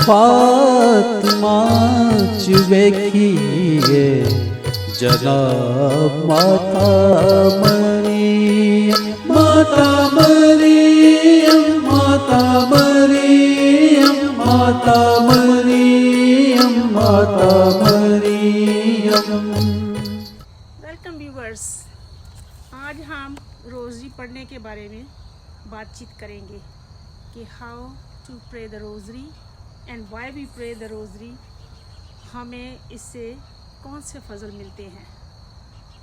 फातिमा चुबेखिए जनाब माता मरियम, माता मरियम, माता मरियम, माता मरियम, माता मरियम। वेलकम व्यूवर्स, आज हम रोज़री पढ़ने के बारे में बातचीत करेंगे कि how to pray the rosary and why we pray the rosary. हमें इससे कौन से फजल मिलते हैं।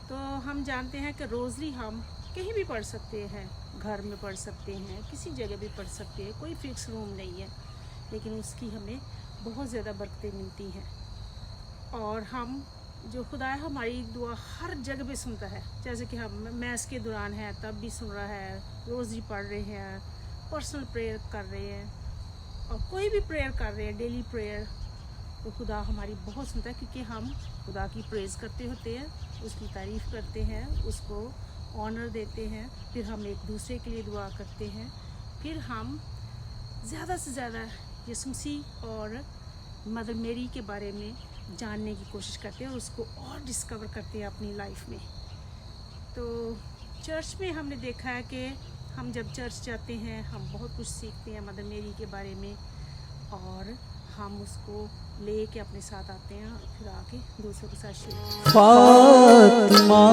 तो हम जानते हैं कि रोज़री हम कहीं भी पढ़ सकते हैं, घर में पढ़ सकते हैं, किसी जगह भी पढ़ सकते हैं, कोई फिक्स रूम नहीं है, लेकिन उसकी हमें बहुत ज़्यादा बरकतें मिलती हैं। और हम जो खुदा हमारी दुआ हर जगह पे सुनता है, जैसे कि हम मैस के दौरान है तब भी सुन रहा है, रोज़री पढ़ रहे हैं, पर्सनल प्रेयर कर रहे हैं और कोई भी प्रेयर कर रहे हैं, डेली प्रेयर, तो खुदा हमारी बहुत सुनता है, क्योंकि हम खुदा की प्रेज़ करते होते हैं, उसकी तारीफ़ करते हैं, उसको ऑनर देते हैं, फिर हम एक दूसरे के लिए दुआ करते हैं, फिर हम ज़्यादा से ज़्यादा यीशु मसीह और मदर मेरी के बारे में जानने की कोशिश करते हैं और उसको और डिस्कवर करते हैं अपनी लाइफ में। तो चर्च में हमने देखा है कि हम जब चर्च जाते हैं हम बहुत कुछ सीखते हैं मदर मेरी के बारे में, और हम उसको ले के अपने साथ आते हैं और फिर आके दूसरों के साथ शेयर। फातिमा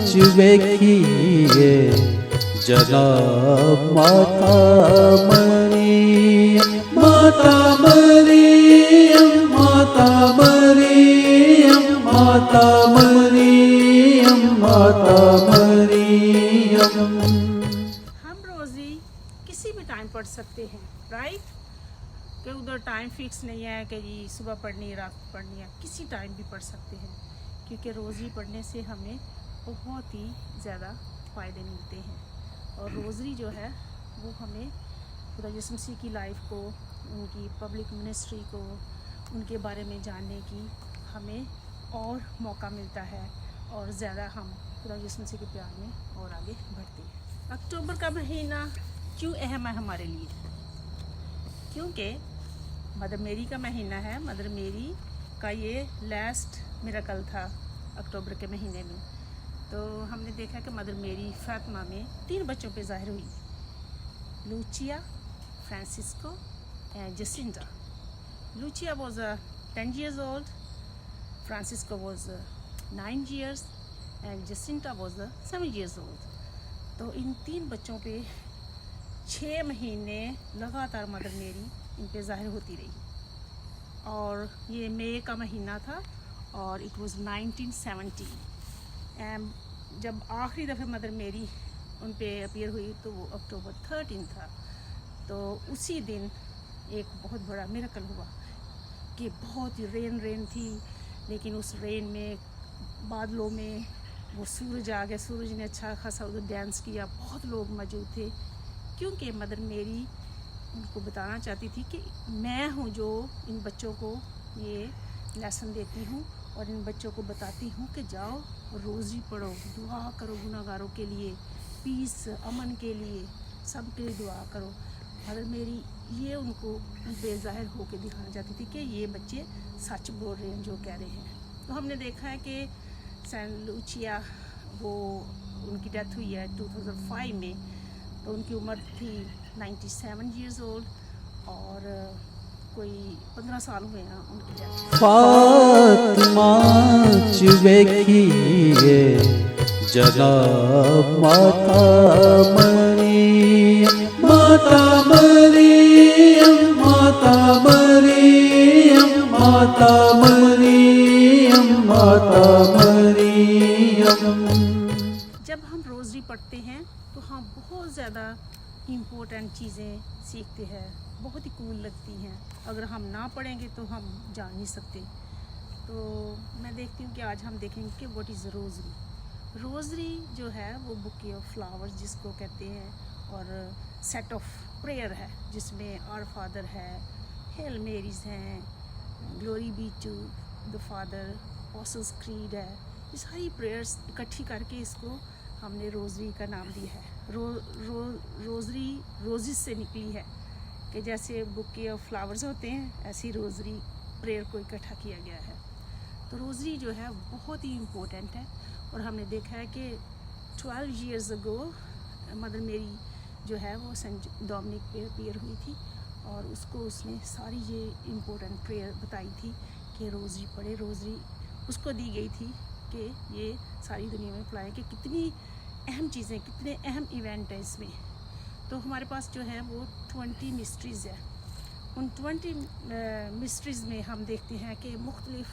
चुबेखिए जनाब माता मरियम, माता मरियम, माता मरियम, माता मरियम, माता मरियम। हम रोज़ी किसी भी टाइम पढ़ सकते हैं, राइट? कि उधर टाइम फिक्स नहीं है कि जी सुबह पढ़नी है, रात को पढ़नी है, किसी टाइम भी पढ़ सकते हैं, क्योंकि रोज़री पढ़ने से हमें बहुत ही ज़्यादा फ़ायदे मिलते हैं। और रोज़री जो है वो हमें खुदा यीशु मसीह की लाइफ को, उनकी पब्लिक मिनिस्ट्री को, उनके बारे में जानने की हमें और मौका मिलता है, और ज़्यादा हम खुदा यीशु मसीह के प्यार में और आगे बढ़ते हैं। अक्टूबर का महीना क्यों अहम है हमारे लिए? क्योंकि मदर मेरी का महीना है। मदर मेरी का ये लास्ट मिरेकल था अक्टूबर के महीने में। तो हमने देखा कि मदर मेरी फातिमा में 3 बच्चों पे ज़ाहिर हुई, Lucia, Francisco and Jacinta. Lucia was 10 years old, Francisco was 9 years and Jacinta was 7 years old। तो इन 3 बच्चों पे 6 महीने लगातार मदर मेरी इन पे ज़ाहिर होती रही। और ये मई का महीना था और इट वाज 1970। एंड जब आखिरी दफ़े मदर मेरी उन पे अपीयर हुई तो वो अक्टूबर 13 था। तो उसी दिन एक बहुत बड़ा मिरेकल हुआ कि बहुत ही रेन थी, लेकिन उस रेन में, बादलों में वो सूरज आ गया। सूरज ने अच्छा खासा उधर डांस किया, बहुत लोग मौजूद थे, क्योंकि मदर मेरी उनको बताना चाहती थी कि मैं हूँ जो इन बच्चों को ये लेसन देती हूँ और इन बच्चों को बताती हूँ कि जाओ रोज़ी पढ़ो, दुआ करो गुनाहगारों के लिए, पीस, अमन के लिए, सब के लिए दुआ करो। मदर मेरी ये उनको उन पे ज़ाहिर होकर दिखाना चाहती थी कि ये बच्चे सच बोल रहे हैं जो कह रहे हैं। तो हमने देखा है कि सैन लूचिया, वो उनकी डेथ हुई है 2005 में, तो उनकी उम्र थी 97 years old और कोई 15 साल हुए हैं उनकी डेथ। फातिमा चुबेखिए जनाब माता मरियम, माता मरियम, माता मरियम, माता मरियम, माता मरियम। जब हम रोज़री पढ़ते हैं तो हम बहुत ज़्यादा इम्पोर्टेंट चीज़ें सीखते हैं, बहुत ही कूल लगती हैं। अगर हम ना पढ़ेंगे तो हम जान नहीं सकते। तो मैं देखती हूँ कि आज हम देखेंगे कि व्हाट इज़ रोज़री। रोज़री जो है वो बुके ऑफ फ्लावर्स जिसको कहते हैं, और सेट ऑफ प्रेयर है जिसमें आवर फादर है, हेल मेरीज हैं, glory be to the father, apostles creed है। ये सारी प्रेयर्स इकट्ठी करके इसको हमने रोज़री का नाम दिया है। रोज़री रोज़िस से निकली है कि जैसे बुके ऑफ फ्लावर्स होते हैं, ऐसी रोज़री प्रेयर को इकट्ठा किया गया है। तो रोज़री जो है बहुत ही इम्पोर्टेंट है। और हमने देखा है कि 12 years ago मदर मेरी जो है वो सेंट डोमिनिक पे अपीयर हुई थी, और उसको उसने सारी ये इम्पोर्टेंट प्रेयर बताई थी कि रोज़री पढ़े। रोज़री उसको दी गई थी कि ये सारी दुनिया में फैलाएं कि कितनी अहम चीज़ें, कितने अहम इवेंट है इसमें। तो हमारे पास जो है वो 20 मिस्ट्रीज़ है। उन 20 मिस्ट्रीज़ में हम देखते हैं कि मुख्तलिफ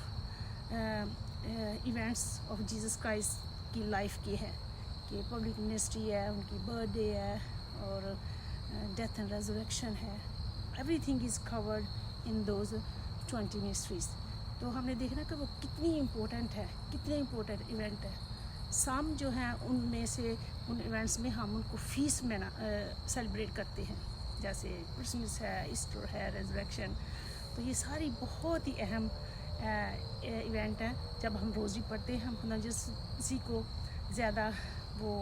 इवेंट्स ऑफ जीसस क्राइस्ट की लाइफ की है, कि पब्लिक मिनिस्ट्री है, उनकी बर्थडे है, और डेथ एंड रेजरेक्शन है। Everything is covered in those 20 mysteries. तो हमने देखना कि वो कितनी इम्पोर्टेंट है, कितने इम्पोर्टेंट इवेंट है। सम जो हैं उनमें से, उन इवेंट्स में हम उनको फीस में सेलिब्रेट करते हैं, जैसे क्रिसमस है, ईस्टर है, रेजरेक्शन। तो ये सारी बहुत ही अहम इवेंट है। जब हम रोज़ी पढ़ते हैं, हम खुदा यीशु को ज़्यादा वो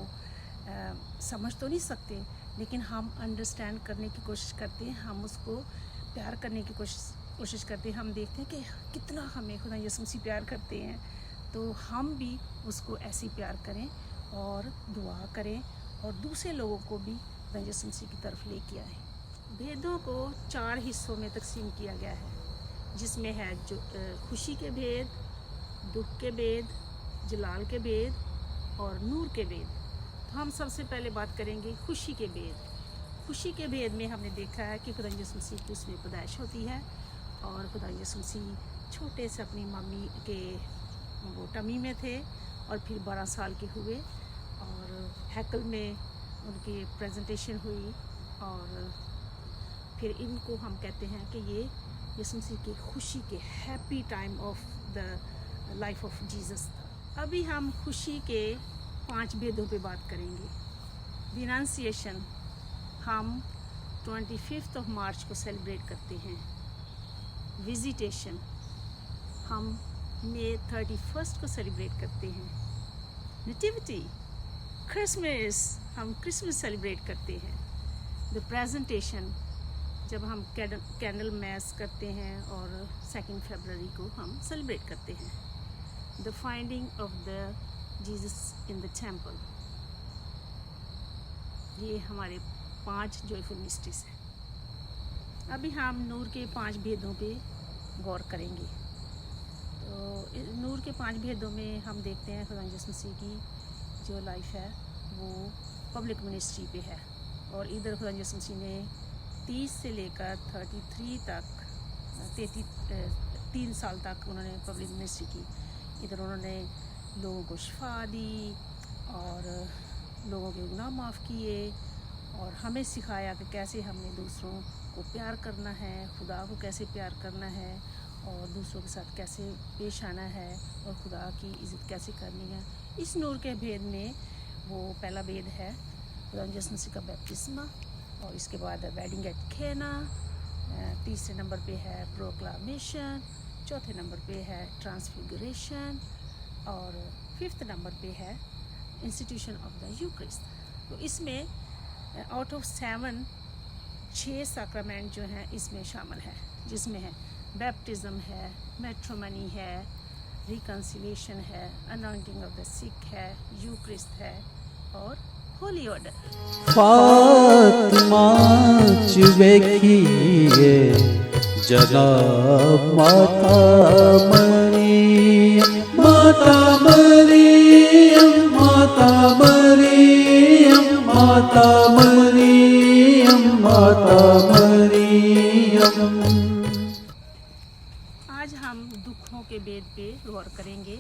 समझ तो नहीं सकते, लेकिन हम अंडरस्टैंड करने की कोशिश करते हैं, हम उसको प्यार करने की कोशिश करते हैं। हम देखते हैं कि कितना हमें खुदा यीशु मसीह प्यार करते हैं, तो हम भी उसको ऐसे प्यार करें और दुआ करें, और दूसरे लोगों को भी खुदा यीशु मसीह की तरफ लेके आएँ। भेदों को 4 हिस्सों में तकसीम किया गया है, जिसमें है जो खुशी के भेद, दुख के भेद, जलाल के भेद और नूर के भेद। तो हम सबसे पहले बात करेंगे खुशी के भेद। खुशी के भेद में हमने देखा है कि खुदा यीशु मसीह की उसमें पैदाइश होती है, और खुदा यीशु मसीह छोटे से अपनी मम्मी के वो टमी में थे, और फिर 12 साल के हुए, और हैकल में उनकी प्रेजेंटेशन हुई, और फिर इनको हम कहते हैं कि ये यीशु मसीह की खुशी के happy time of the life of Jesus था। अभी हम खुशी के 5 भेदों पे बात करेंगे। डिनाउंसिएशन हम 25 ऑफ मार्च को सेलिब्रेट करते हैं। विजिटेशन हम मई 31 को सेलिब्रेट करते हैं। नेटिविटी क्रिसमस हम क्रिसमस सेलिब्रेट करते हैं। द प्रेजेंटेशन जब हम कैंडल मैस करते हैं, और 2 फरवरी को हम सेलिब्रेट करते हैं। The finding of the Jesus in the temple, ये हमारे 5 जॉयफुल मिस्ट्रीज हैं। अभी हम नूर के 5 भेदों पे गौर करेंगे। तो नूर के 5 भेदों में हम देखते हैं खुदा यीशु मसीह की जो लाइफ है वो पब्लिक मिनिस्ट्री पे है, और इधर खुदा यीशु मसीह ने 30 से लेकर 33 तक 3 साल तक उन्होंने पब्लिक मिनिस्ट्री की। इधर उन्होंने लोगों को शिफा दी, और लोगों के गुनाह माफ़ किए, और हमें सिखाया कि कैसे हमने दूसरों को प्यार करना है, खुदा को कैसे प्यार करना है, और दूसरों के साथ कैसे पेश आना है, और खुदा की इज़्ज़त कैसे करनी है। इस नूर के भेद में वो पहला भेद है खुदा यीशु मसीह का बैप्टिस्मा, और इसके बाद वेडिंग एट कैना, तीसरे नंबर पे है प्रोक्लामेशन, चौथे नंबर पे है ट्रांसफिगरेशन, और 5th नंबर पे है इंस्टीट्यूशन ऑफ द यूक्रिस्ट। तो इसमें आउट ऑफ 7 6 सैक्रामेंट जो हैं इसमें शामिल है, जिसमें है बैप्टिज्म है, मैट्रिमनी है, रिकन्सिलिएशन है, अनॉइंटिंग ऑफ द सिक है, यूक्रिस्ट है, और होली ऑर्डर। फातिमा चुबेखिए जनाब माता मरियम, माता मरियम, माता मरियम, माता मरियम, माता मरियम। आज हम दुखों के भेद पे गौर करेंगे।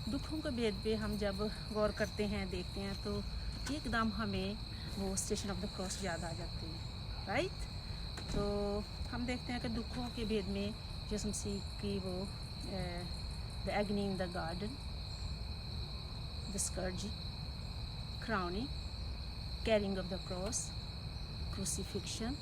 दुखों के भेद पे हम जब गौर करते हैं, देखते हैं, तो एकदम हमें वो स्टेशन ऑफ द क्रॉस याद आ जाते हैं, राइट। तो हम देखते हैं कि दुखों के भेद में यीशु मसीह की वो the agony in the garden, the scourging, crowning, carrying of the cross, crucifixion.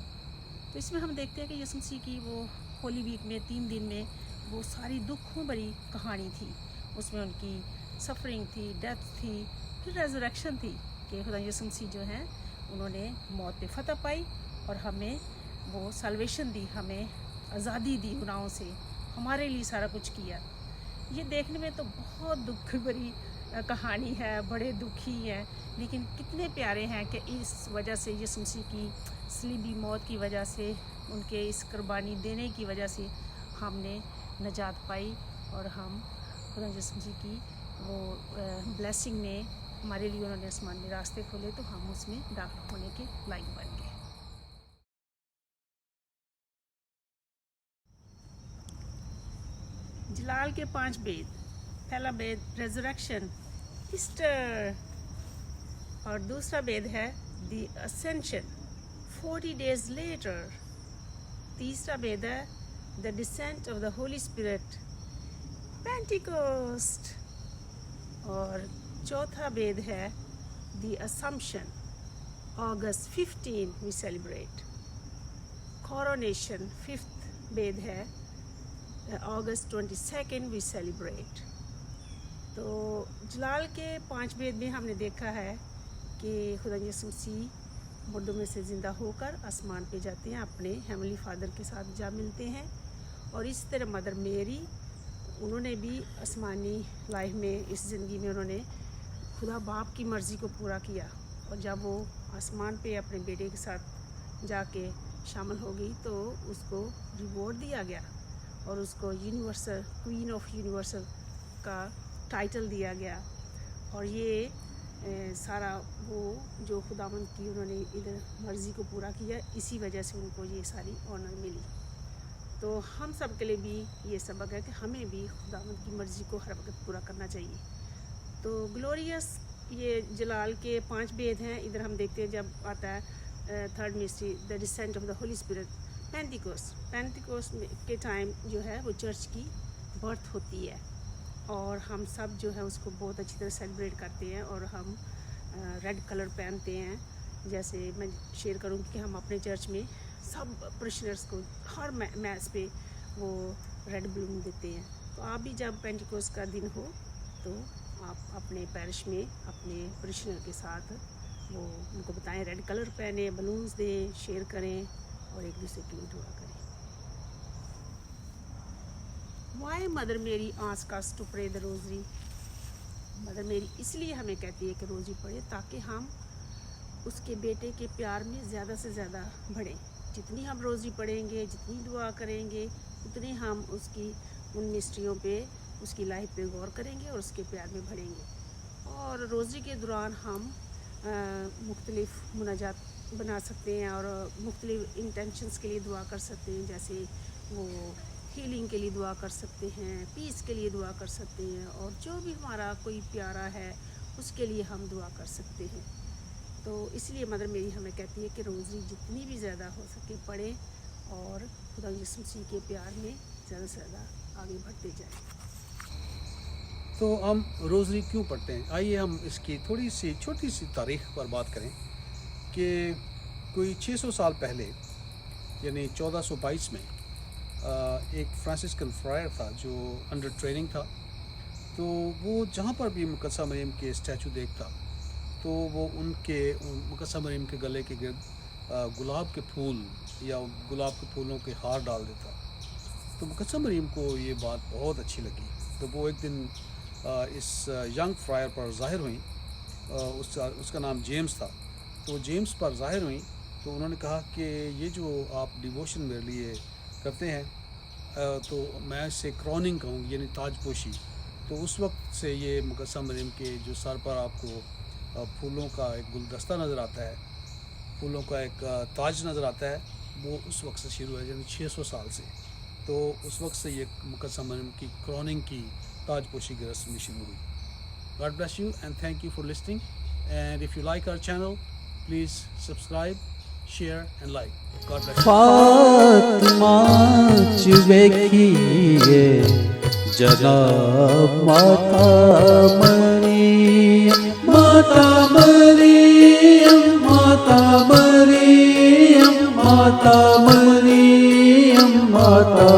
तो इसमें हम देखते हैं कि यीशु मसीह की वो होली वीक में 3 दिन में वो सारी दुखों भरी कहानी थी। उसमें उनकी सफरिंग थी, डेथ थी, फिर रेजरेक्शन थी, कि खुदा यीशु मसीह जो हैं उन्होंने मौत पे फतह पाई, और हमें वो सल्वेशन दी, हमें आज़ादी दी गुनाहों से, हमारे लिए सारा कुछ किया। ये देखने में तो बहुत दुख भरी कहानी है, बड़े दुखी है, लेकिन कितने प्यारे हैं कि इस वजह से यीशु मसीह की सलीबी मौत की वजह से, उनके इस कुर्बानी देने की वजह से हमने नजात पाई और हम खुदा यीशु मसीह की वो ब्लेसिंग में हमारे लिए उन्होंने आसमान में रास्ते खोले, तो हम उसमें दाखिल होने के लायक बन गए। जलाल के 5 बेद। पहला बेद रेजरेक्शन, ईस्टर, और दूसरा बेद है द असेंशन 40 days लेटर। तीसरा बेद है the descent of the Holy Spirit, Pentecost. और चौथा बेद है the assumption, August 15 we celebrate. Coronation 5th bead है August 22 वी सेलिब्रेट। तो जलाल के 5 बेद में हमने देखा है कि खुदा यीशु मसीह मुर्दों में से ज़िंदा होकर आसमान पे जाते हैं, अपने हेवनली फादर के साथ जा मिलते हैं। और इस तरह मदर मेरी, उन्होंने भी आसमानी लाइफ में, इस ज़िंदगी में उन्होंने खुदा बाप की मर्ज़ी को पूरा किया। और जब वो आसमान पे अपने बेटे के साथ जाके शामिल हो गई तो उसको रिवॉर्ड दिया गया और उसको यूनिवर्सल क्वीन ऑफ यूनिवर्सल का टाइटल दिया गया। और ये सारा वो जो खुदावंद की उन्होंने इधर मर्ज़ी को पूरा किया, इसी वजह से उनको ये सारी ऑनर मिली। तो हम सब के लिए भी ये सबक है कि हमें भी खुदावंद की मर्ज़ी को हर वक्त पूरा करना चाहिए। तो ग्लोरियस, ये जलाल के 5 बेद हैं। इधर हम देखते हैं जब आता है third mystery, the descent of the Holy Spirit, Pentecost के टाइम जो है वो चर्च की बर्थ होती है और हम सब जो है उसको बहुत अच्छी तरह सेलिब्रेट करते हैं। और हम रेड कलर पहनते हैं। जैसे मैं शेयर करूँगी कि हम अपने चर्च में सब प्रिशनर्स को हर मैस पे वो रेड बलून देते हैं। तो आप भी जब पेंटिकोस्ट का दिन हो तो आप अपने पैरिश में अपने प्रिशनर के साथ वो उनको बताएं, रेड कलर पहने, बलून्स दें, शेयर करें और एक दूसरे के लिए दुआ करें। Why Mother Mary ask us to pray the rosary. Mother Mary इसलिए हमें कहती है कि रोज़ी पढ़े ताकि हम उसके बेटे के प्यार में ज़्यादा से ज़्यादा बढ़ें। जितनी हम रोज़ी पढ़ेंगे, जितनी दुआ करेंगे, उतनी हम उसकी उन मिस्ट्रियों पे, उसकी लाइफ पे गौर करेंगे और उसके प्यार में बढ़ेंगे। और रोज़ी के दौरान हम मुख्तलिफ़ मुनाजात बना सकते हैं और मुख्तलिफ़ इंटेंशंस के लिए दुआ कर सकते हैं। जैसे वो हीलिंग के लिए दुआ कर सकते हैं, पीस के लिए दुआ कर सकते हैं, और जो भी हमारा कोई प्यारा है उसके लिए हम दुआ कर सकते हैं। तो इसलिए मदर मेरी हमें कहती है कि रोज़ी जितनी भी ज़्यादा हो सके पढ़ें और खुदा यीशु मसीह के प्यार में ज़्यादा से ज़्यादा आगे बढ़ते जाएं। तो हम रोज़री क्यों पढ़ते हैं? आइए हम इसकी थोड़ी सी छोटी सी तारीख़ पर बात करें कि कोई 600 साल पहले यानी 1422 में एक फ्रांसिस्कन फ्रायर था जो अंडर ट्रेनिंग था। तो वो जहाँ पर भी मुकद्दसा मरियम के स्टैचू देखता तो वो उनके मुकद्दसा मरियम के गले के गिर्द गुलाब के फूल या गुलाब के फूलों के हार डाल देता। तो मुकद्दसा मरियम को ये बात बहुत अच्छी लगी। तो वो एक दिन इस यंग फ्रायर पर ज़ाहिर हुई, उसका नाम जेम्स था। तो जेम्स पर ज़ाहिर हुई तो उन्होंने कहा कि ये जो आप डिवोशन मेरे लिए करते हैं तो मैं इससे क्रॉनिंग कहूँगी, यानी ताजपोशी। तो उस वक्त से ये मुकद्दसा मरियम के जो सर पर आपको फूलों का एक गुलदस्ता नज़र आता है, फूलों का एक ताज नज़र आता है, वो उस वक्त से शुरू है, यानी 600 साल से। तो उस वक्त से ये मुकद्दसा मरियम की क्रॉनिंग की ताजपोशी की रस्म शुरू हुई। God bless you and thank you for listening. And if you like our channel, please subscribe, share and like. God bless you. Fatima च वेखिए जनाब माता मरियम, माता मरियम, माता मरियम, माता मरियम, माता